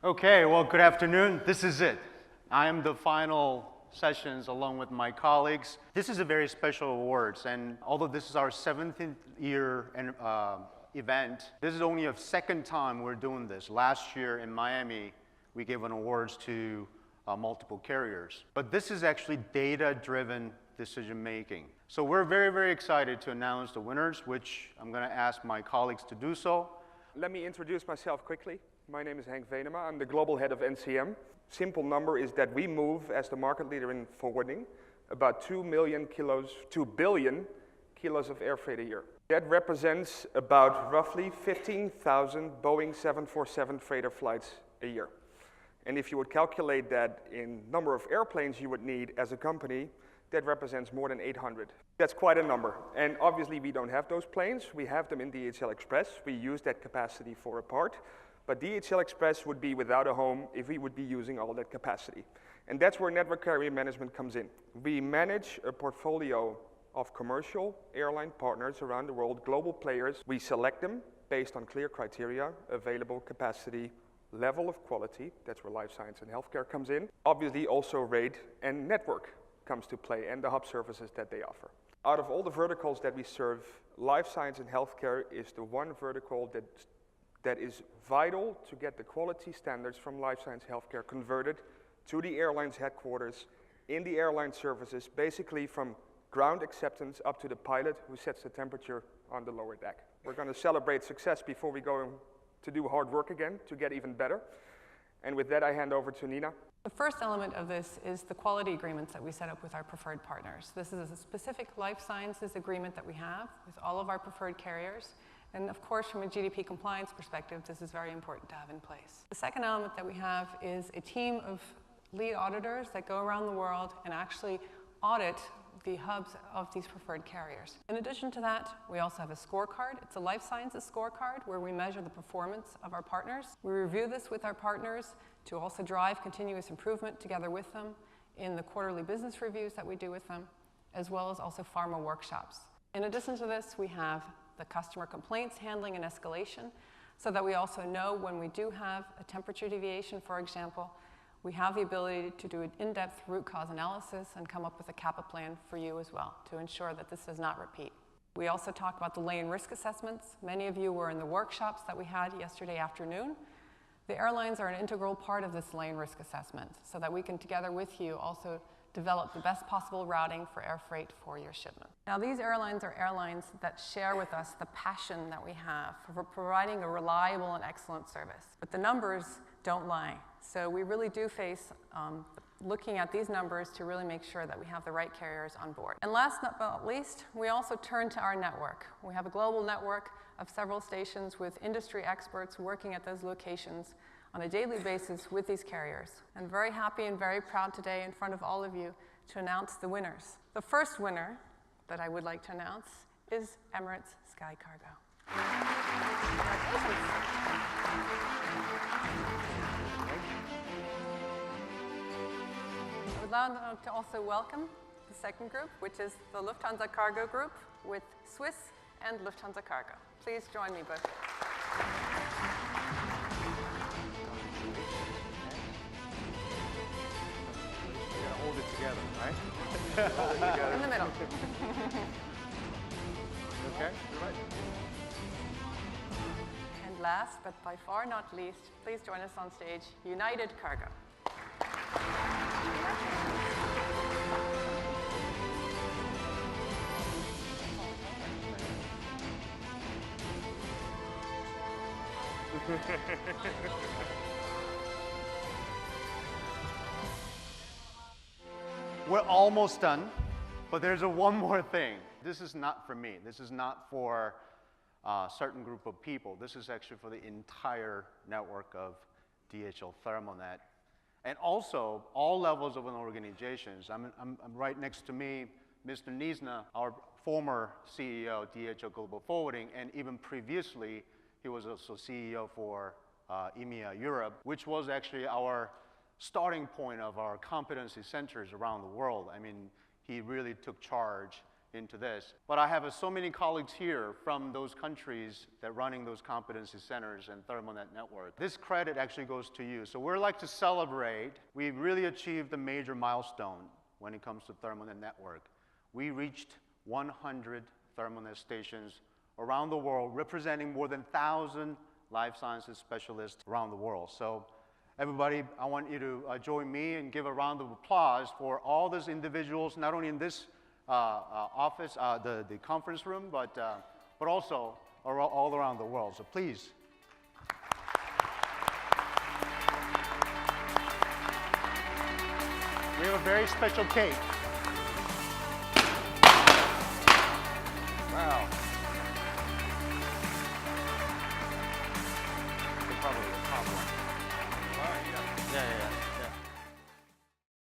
Okay, well, good afternoon. This is it. I am the final sessions along with my colleagues. This is a very special awards, and although this is our 17th year event, this is only a second time we're doing this. Last year in Miami, we gave an awards to multiple carriers. But this is actually data-driven decision making. So we're very, very excited to announce the winners, which I'm going to ask my colleagues to do so. Let me introduce myself quickly. My name is Henk Venema. I'm the global head of NCM. Simple number is that we move, as the market leader in forwarding, about 2 billion kilos of air freight a year. That represents about roughly 15,000 Boeing 747 freighter flights a year. And if you would calculate that in number of airplanes you would need as a company, that represents more than 800. That's quite a number. And obviously we don't have those planes. We have them in DHL Express. We use that capacity for a part. But DHL Express would be without a home if we would be using all that capacity. And that's where network carrier management comes in. We manage a portfolio of commercial airline partners around the world, global players. We select them based on clear criteria, available capacity, level of quality. That's where life science and healthcare comes in. Obviously also rate and network comes to play, and the hub services that they offer. Out of all the verticals that we serve, life science and healthcare is the one vertical that is vital to get the quality standards from life science healthcare converted to the airline's headquarters in the airline services, basically from ground acceptance up to the pilot who sets the temperature on the lower deck. We're going to celebrate success before we go to do hard work again to get even better. And with that, I hand over to Nina. The first element of this is the quality agreements that we set up with our preferred partners. This is a specific life sciences agreement that we have with all of our preferred carriers. And of course, from a GDP compliance perspective, this is very important to have in place. The second element that we have is a team of lead auditors that go around the world and actually audit the hubs of these preferred carriers. In addition to that, we also have a scorecard. It's a life sciences scorecard where we measure the performance of our partners. We review this with our partners to also drive continuous improvement together with them in the quarterly business reviews that we do with them, as well as also pharma workshops. In addition to this, we have the customer complaints handling and escalation, so that we also know when we do have a temperature deviation, for example, we have the ability to do an in-depth root cause analysis and come up with a CAPA plan for you as well to ensure that this does not repeat. We also talk about the lane risk assessments. Many of you were in the workshops that we had yesterday afternoon. The airlines are an integral part of this lane risk assessment so that we can, together with you, also develop the best possible routing for air freight for your shipment. Now, these airlines are airlines that share with us the passion that we have for providing a reliable and excellent service. But the numbers don't lie. So we really do face looking at these numbers to really make sure that we have the right carriers on board. And last but not least, we also turn to our network. We have a global network of several stations with industry experts working at those locations on a daily basis with these carriers. I'm very happy and very proud today in front of all of you to announce the winners. The first winner that I would like to announce is Emirates Sky Cargo. Congratulations. I would like to also welcome the second group, which is the Lufthansa Cargo Group with Swiss and Lufthansa Cargo. Please join me both. Hold it together, right? Hold it together. In the middle. Okay, you're right. And last, but by far not least, please join us on stage, United Cargo. We're almost done, but there's one more thing. This is not for me. This is not for a certain group of people. This is actually for the entire network of DHL ThermoNet. And also, all levels of an organizations. I'm right next to me, Mr. Niesna, our former CEO, DHL Global Forwarding, and even previously, he was also CEO for EMEA Europe, which was actually our starting point of our competency centers around the world. I mean, he really took charge into this. But I have so many colleagues here from those countries that running those competency centers and ThermalNet network. This credit actually goes to you. So we're like to celebrate. We really achieved a major milestone when it comes to ThermalNet network. We reached 100 ThermalNet stations around the world, representing more than 1,000 life sciences specialists around the world. So everybody, I want you to join me and give a round of applause for all these individuals, not only in this office, the conference room, but also all around the world. So please. We have a very special cake.